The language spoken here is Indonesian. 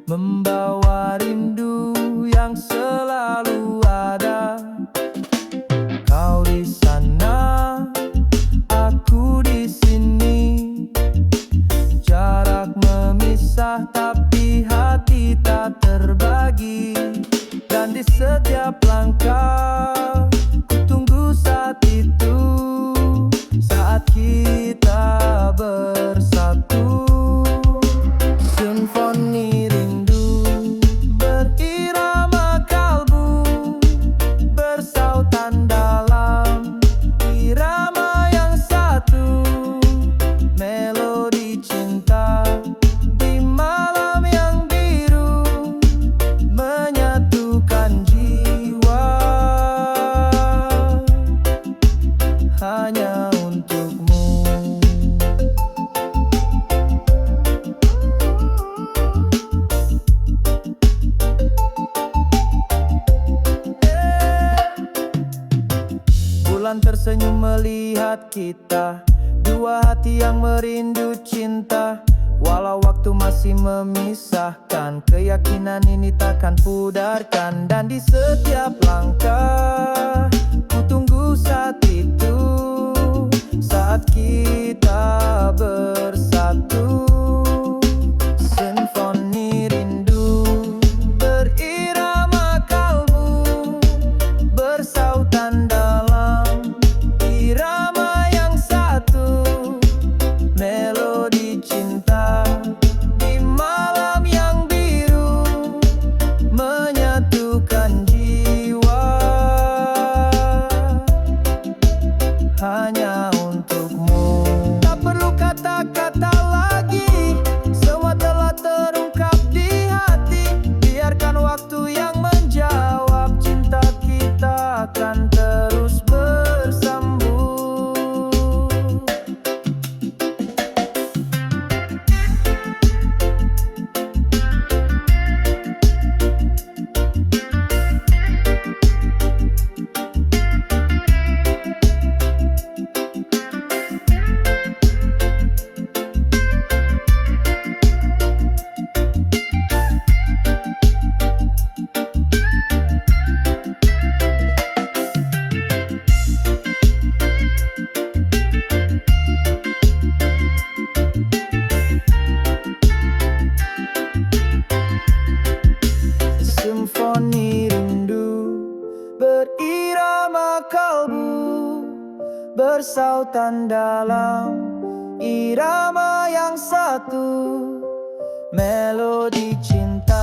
membawa rindu yang selalu ada. Kau di sana, aku di sini, jarak memisah tapi hati tak terbagi. Dan di setiap langkah ku tunggu saat itu, saat kita bersatu. Simfoni rindu berirama kalbu, bersautan dalam irama yang satu. Melodi cinta di malam yang biru, menyatukan jiwa hanya untukmu. Bulan tersenyum melihat kita, dua hati yang merindu cinta. Walau waktu masih memisahkan, keyakinan ini takkan pudarkan. Dan di setiap langkah ku tunggu saat itu, saat kita bersatu. Simfoni rindu berirama kalbu, bersautan dalam irama yang satu. Melodi cinta di malam yang biru, menyatukan jiwa hanya untukmu. Tak perlu kata-kata lagi, semua telah terungkap di hati. Biarkan waktu yang menjawab, cinta kita akan terus bersambung. Simfoni rindu berirama kalbu, bersautan dalam irama yang satu. Melodi cinta